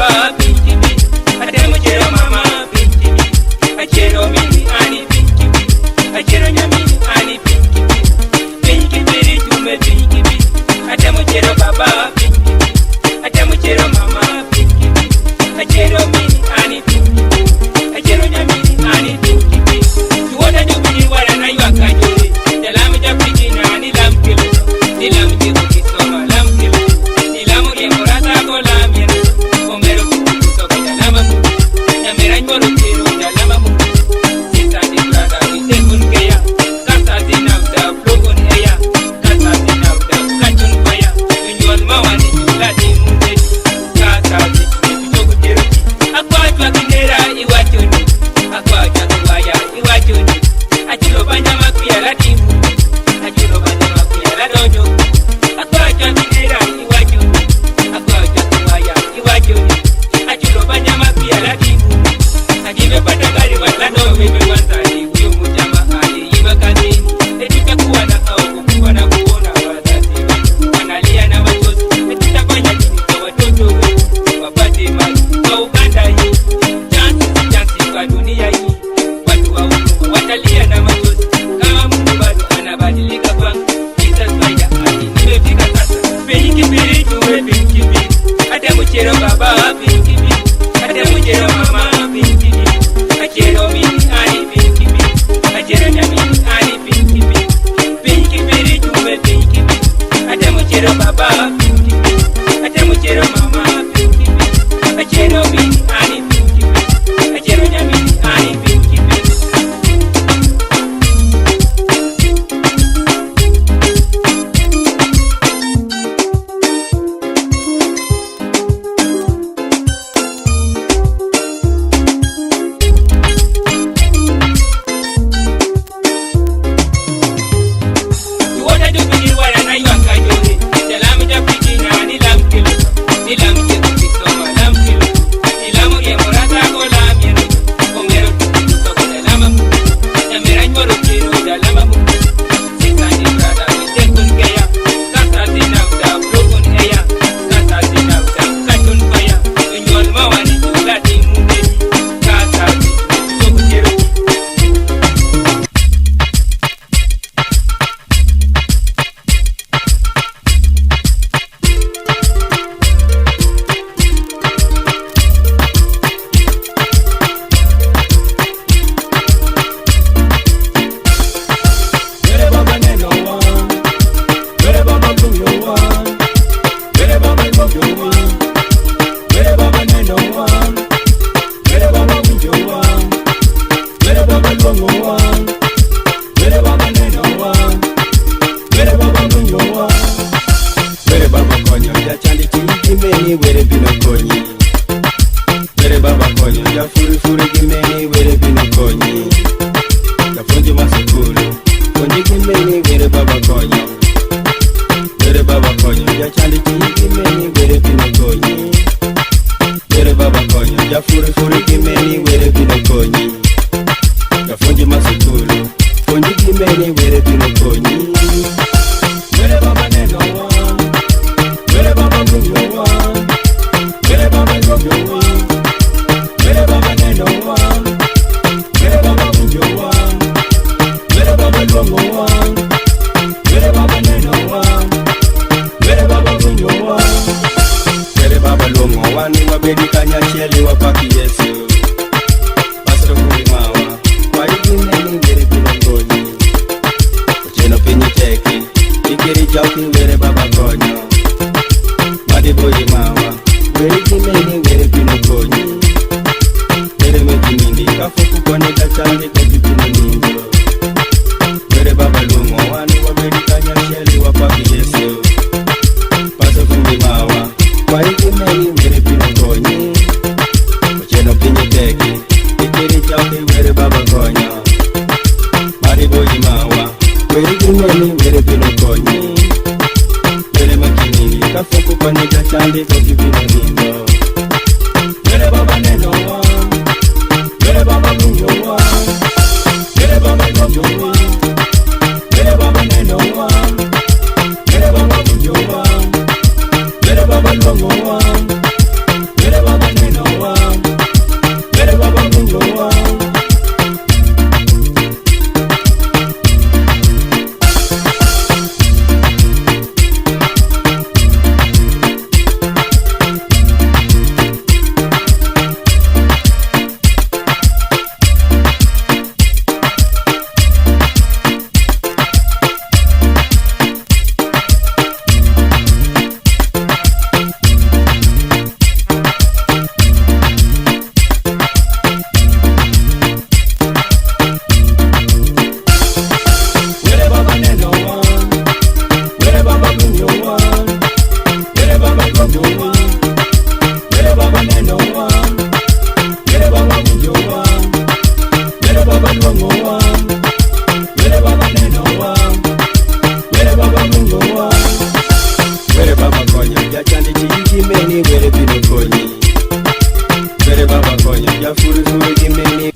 baba pinky bi. Atemu chero mama pinky bi. Achero mini ani pinky bi. Achero nyamini ani pinky bi. Pinky bi tume pinky bi. Atemu chero baba pinky bi. Atemu chero mama pinky bi. Achero mini ani pinky bi. Achero nyamini ani pinky bi. Tuwota jubini wala na yuaka juri. Jalamu japiki na ani lamkilu. Nilamu jiku kisoma lamkilu. Nilamu yemurata ko lamienu. Omero kukuso kijalama mu. Nyamera nyoro kiru jalama mu. Sisa di brada wite kunkeya. Kasa zinauda flogun heya. Kasa zinauda kachun faya. Tunyol mawani jula di munde. Kasa zinauda kutiru. Akwa jwa kinera iwachuni. Akwa jwa kuwaya iwachuni. Achilo banyama kuyala timu. Achilo banyama kuyala dojo. Akwa jwa kinera iwachuni. Akwa jwa kuwaya iwachuni. Achilo banyama kuyala timu. Ajibe patagari watano wewe wanzani. Uyo mujama ali iba kazini. Etita kuwa na kauku kuwa na kuona wazazi. Wanalia na wachozi. Etita fanya nini kwa watoto wewe. Wapate mali kwa ukanda hii. Chansi kwa dunia hii. Watu wa huduma watalia na machozi. Kama Mungu bado anabadilika kwangu. Jesus fire hadi nimefika sasa. Pinky bi tuwe pinky bi. Atemu chero baba pinky bi. Atemu chero mama pinky bi. Achero mini ani pinky bi. Achero nyamini ani pinky bi. Pinky bi tuwe pinky bi. Atemu chero baba pinky bi. Atemu chero mama pinky bi. Achero mini ani pinky bi. Achero nyamini ani pinky bi. Tuwota jubini wala na yuaka juri. Jalamu japiki na nilamkilu. Nilamu jiku kisoma lamkilu. Nilamu yemurata ko lamienu. Omero kukuso kijalama mu. Nyamera nyoro kiru jalama mu. Sisa di brada wite kunkeya. Kasa zinauda flogun heya. Kasa zinauda kachun faya. Tunyol mawani jula di munde. Kasa zinauda kutiru. Where baba neno one, where baba do you want, where baba do you want, where baba neno one, where baba do you want, where baba do you want, where baba neno one, where baba do you want, where baba konyo ya chandi kimeni where bino konyi, where baba konyo ya furi kimeni where bino konyi, ya fundi masukulu. Konyi kimeni where baba konyo. Where baba konyo ya chandi kimeni where bino konyi. Where baba konyo ya furi kimeni where bino konyi. Ya fundi masukulu. Konyi kimeni where bino konyi. Where baba neno one. Where baba do you want. Where baba do you want. Where baba neno one. Where baba do you want. Where baba do you want. Where baba neno one. Where baba do you want. Where baba longo wani wabedi kanya cheli wapaki Yesu. Pastor kulimawa. Kwa ikimeni where binongoni. Ucheno pinyi teki. Ikiri jauki where baba konyo. Madiboyi mawa. Where ikimeni where binongoni. Where mekimindi kafuku kone kachandi kajipini ninjo. Where baba lungo wani wabedi kanya cheli wapaki Yesu. Paso kulimawa. Kwa ikimeni where binongoni. Ucheno pinyi teki. Ikiri jauki where baba konyo. Madiboyi mawa. Where ikimeni where binongoni. Where mekimindi kafuku kone kachandi kajipini a fool to give me.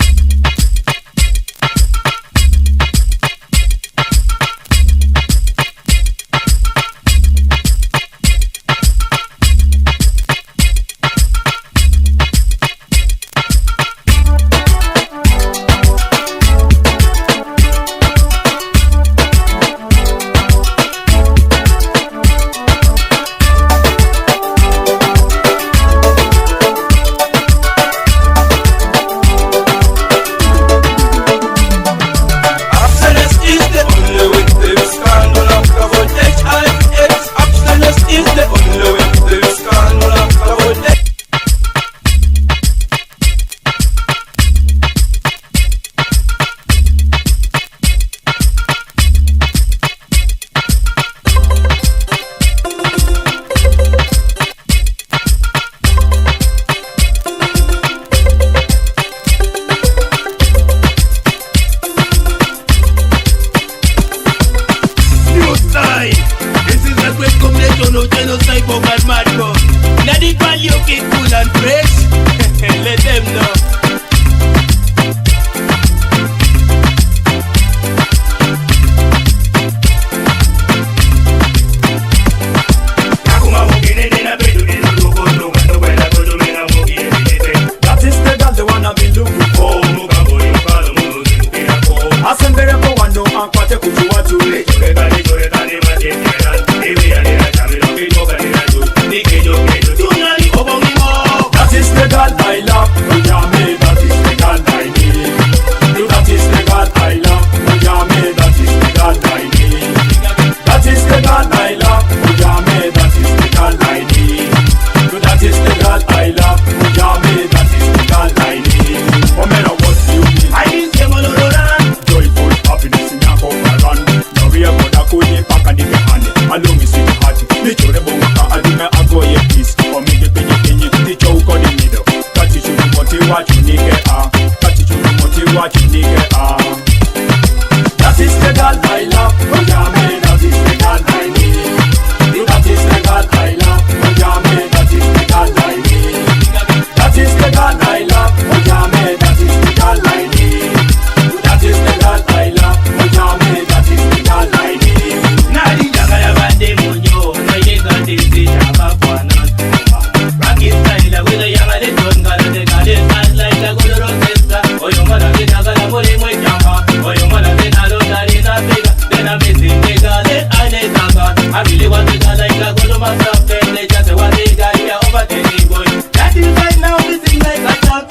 I really want to go like a go to myself, then they just say what they got here over there, boy. That is right now, we sing like a top.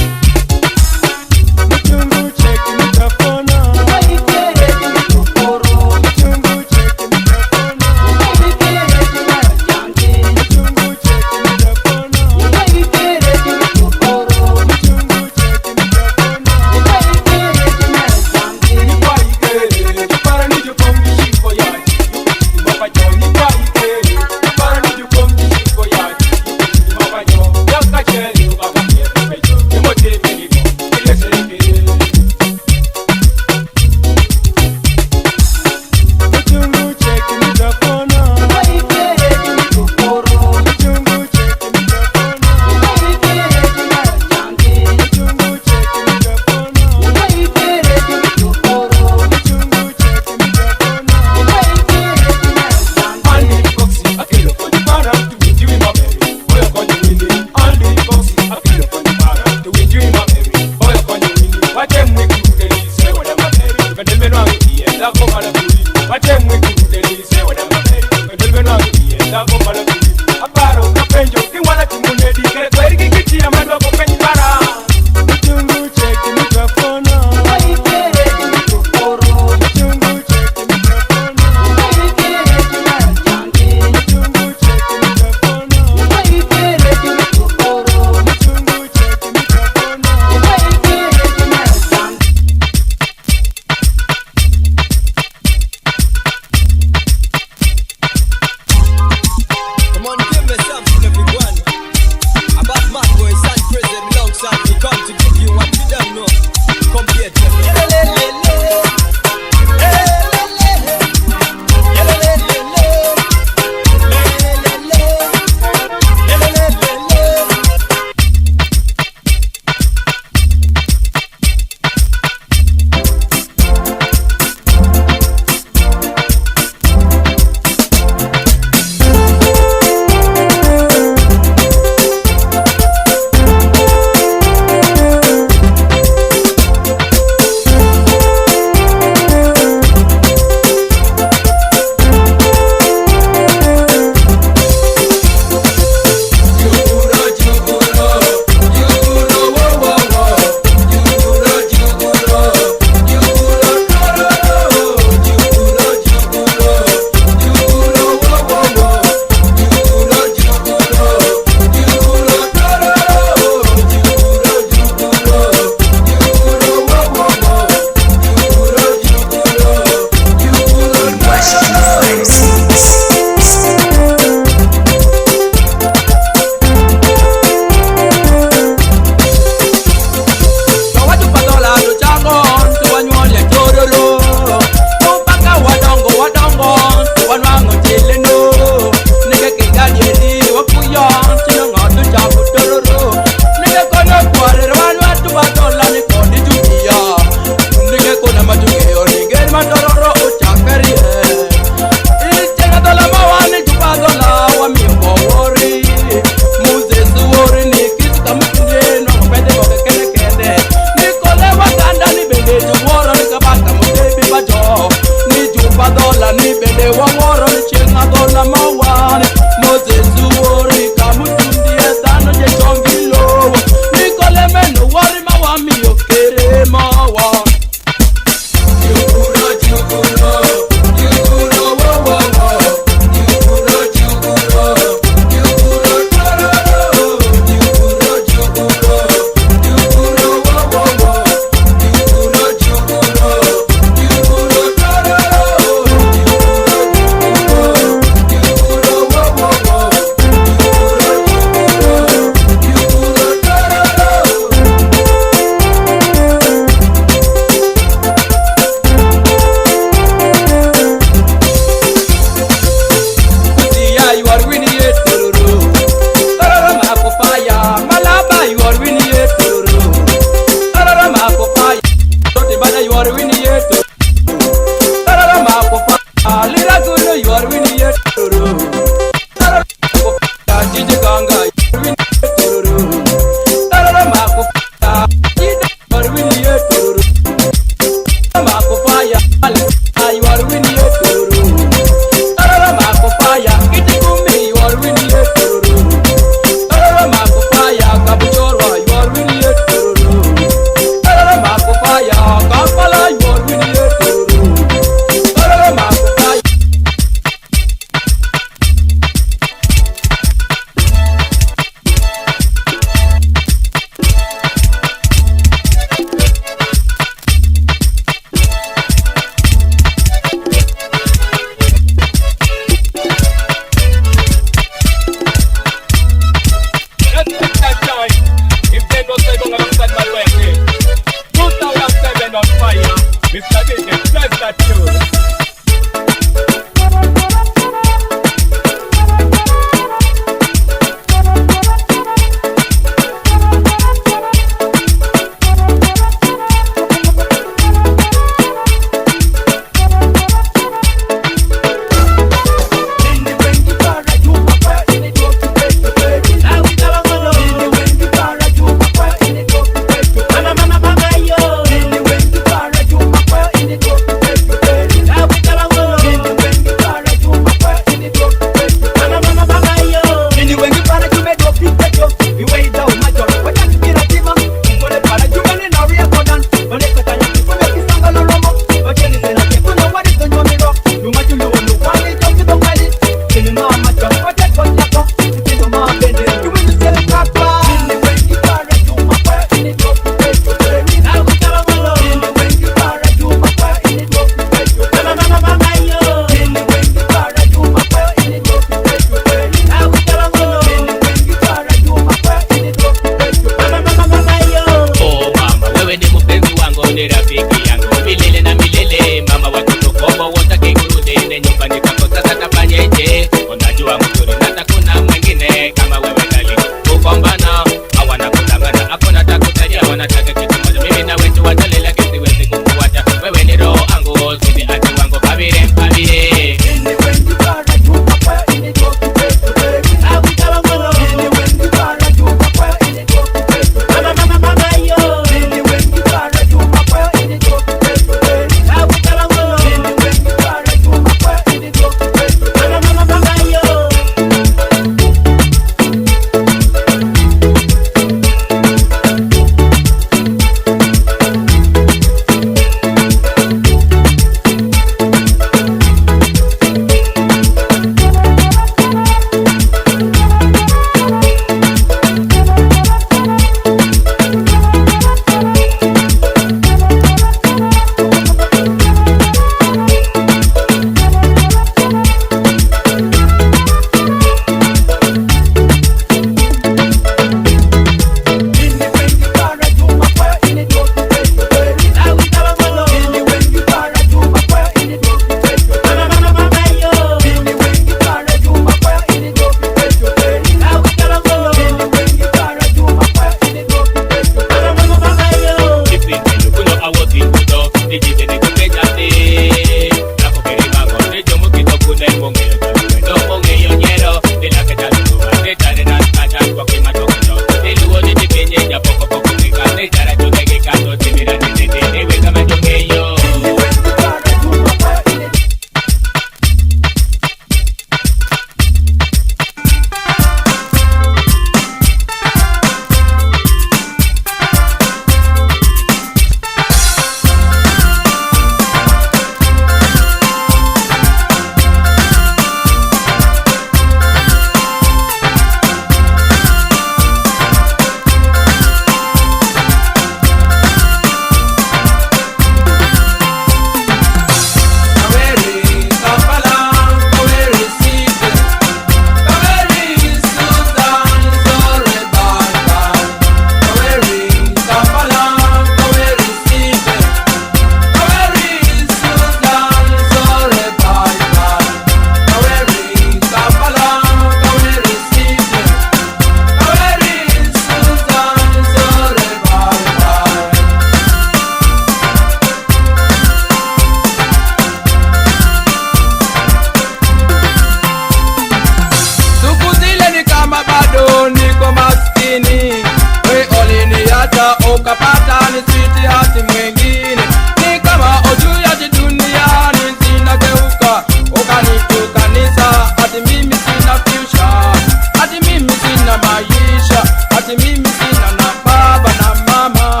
ukapata ni switi hati mwengine. Ni kama ujui ati duniani zinageuka, ukanitukanisa ati mimi sina future, ati mimi sina maisha, ati mimi sina na baba na mama,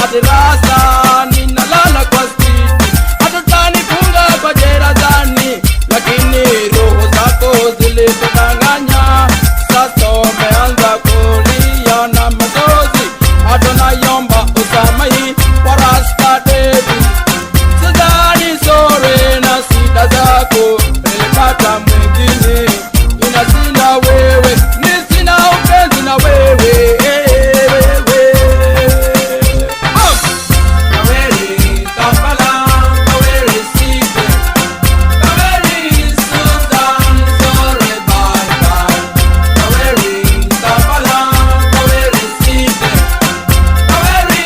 ati rasa ninalala kwa street, hatutanifunga kwa gerezani, lakini roho zako zilitudanganya. Sasa umeanza kulia na machozi, hata nayomba usamahi kwa Rasta David. Sidhani sore na sida zako, nilipata mwingine ina sina wewe, ni sina upenzi na wewe. Kaweri Kampala, Kaweri Sike, Kaweri Sudan, sore bye bye. Kaweri Kampala, Kaweri Sike, Kaweri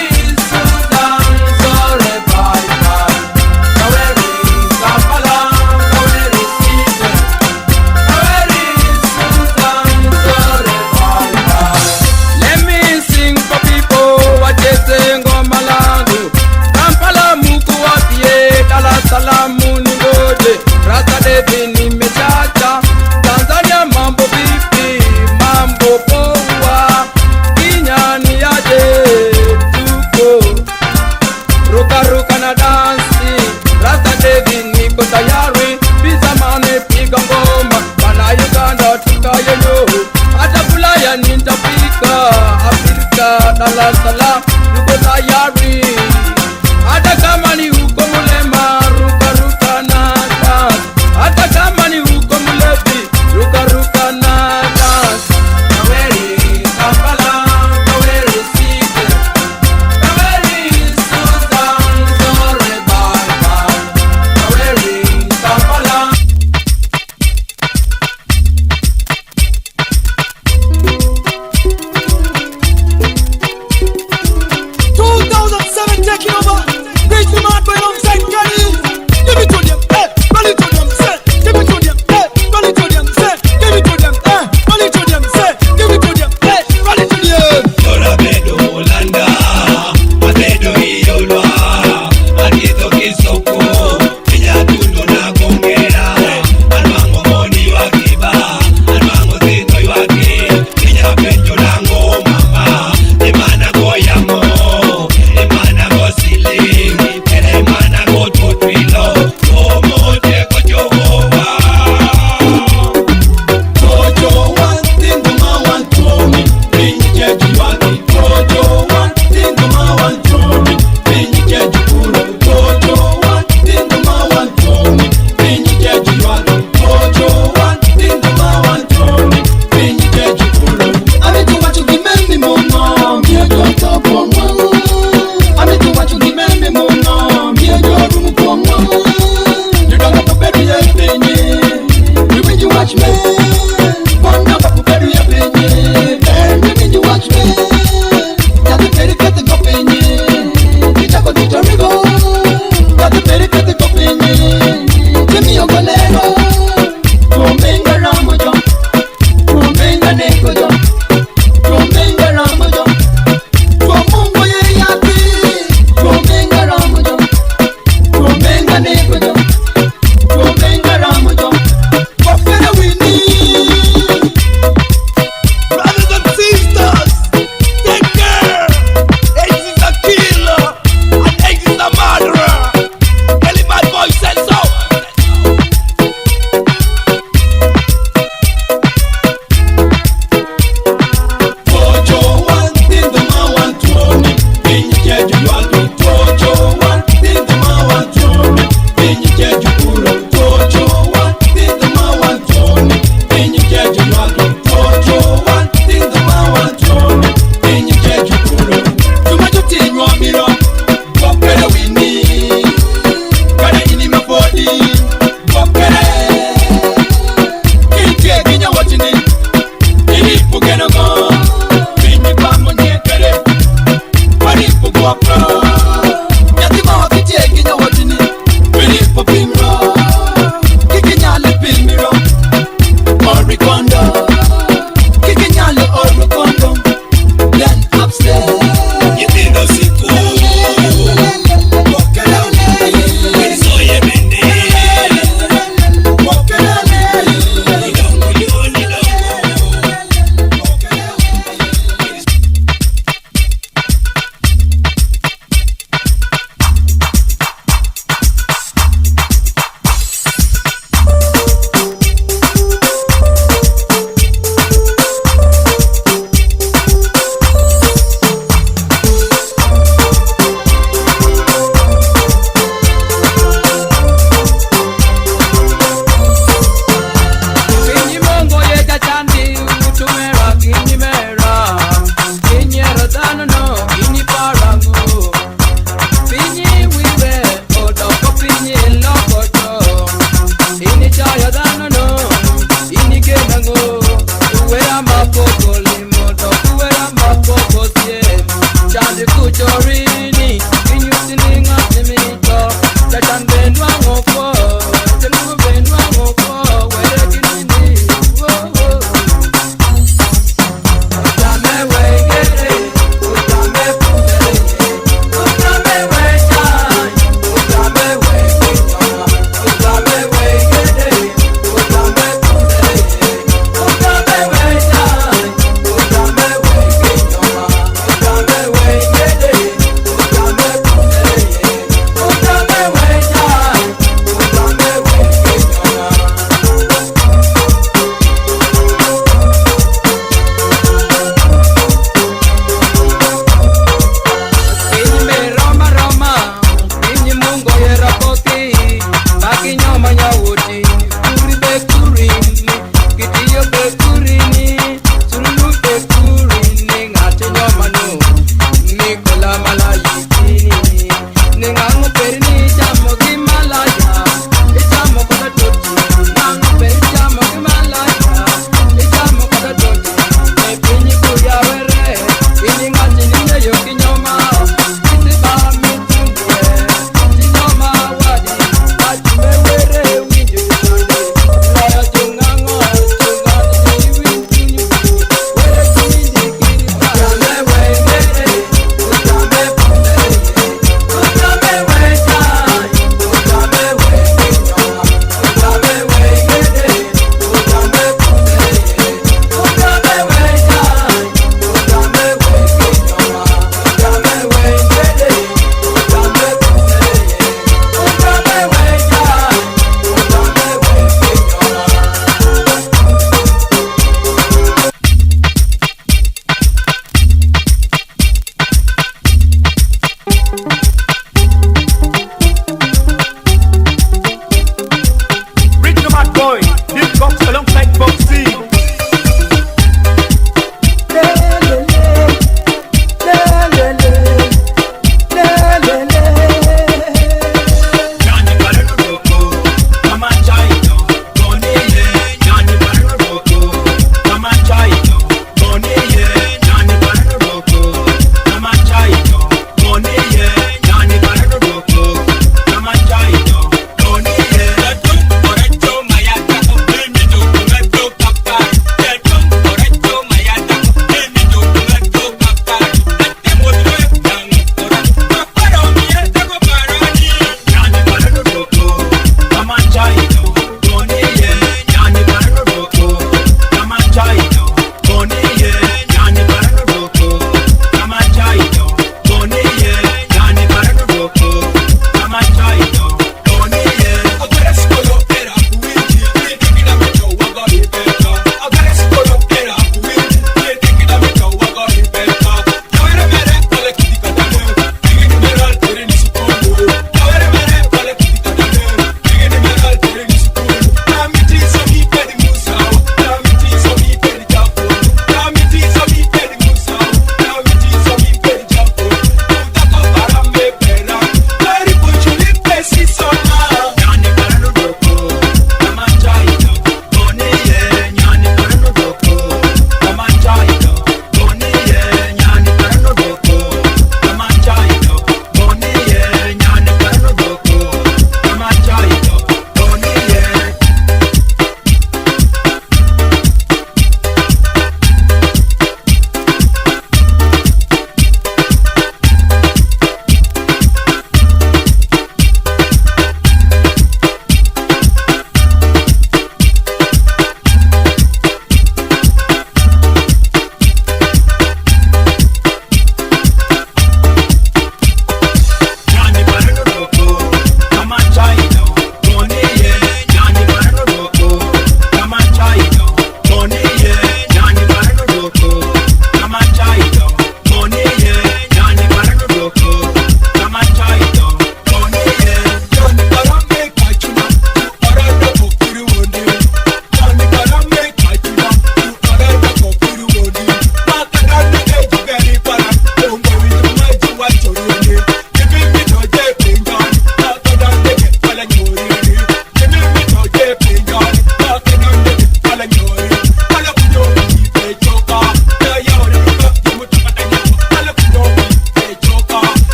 Sudan, sore bye bye. Kaweri Kampala, Kaweri Sike, Kaweri Sudan, sore bye bye. Let me sing for people wacheze ngoma langu. Kampala muku wapie, Dar es Salaam ningoje. Rasta David nimechacha. Tanzania mambo vipi? Mambo poa. Binyanya aje tuko ruka ruka na dansi. Rasta David niko tayari, bizamane piga ngoma. Bana Uganda tukayenyo, hata Bulaya nitafika. Afrika Dar es Salaam tuko tayari, hata kama ni huko Mulema ruka ruka na dance, hata kama ni huko Mulevi ruka ruka na dance. Kaweri Kampala, Kaweri Sike, Kaweri Sudan, sore bye bye. Kaweri Kampala. 2017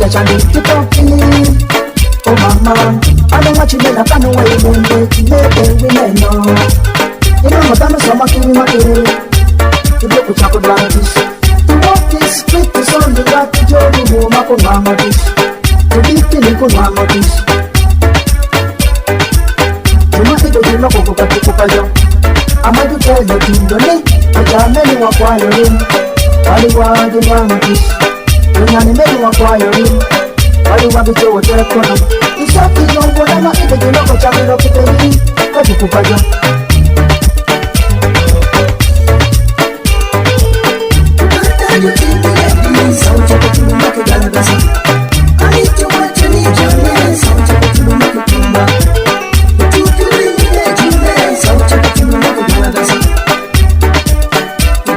chandi tutoki. Oh mama, I don't want you to let me away when we know. You know what I'm so much in my ear. You look at your bodies. To walk this street is on the right to join you, Mako Mamadis. To be killing Mamadis. You must be doing no Coca-Cola. I'm going to tell you, I can't make you acquire him. Why you want the Mamadis? You can't make you acquire him. Why you want to go to the corner? It's up to you, but I'm not even going to tell you to tell me. What you could you think that means so to make it galabasa. I need to watch you need your man, so to make it timba. But you do it, you man, so to make it galabasa.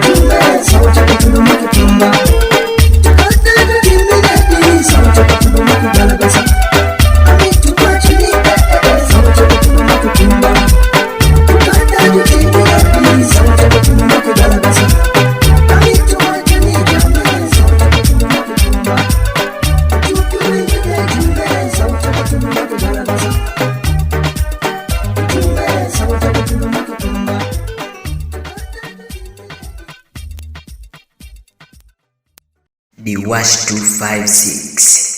You man, so to make it timba. But then you give me that means so to make it galabasa. I need to watch you need that, so to make it timba. But then you give me that means so to make it galabasa. Dewash256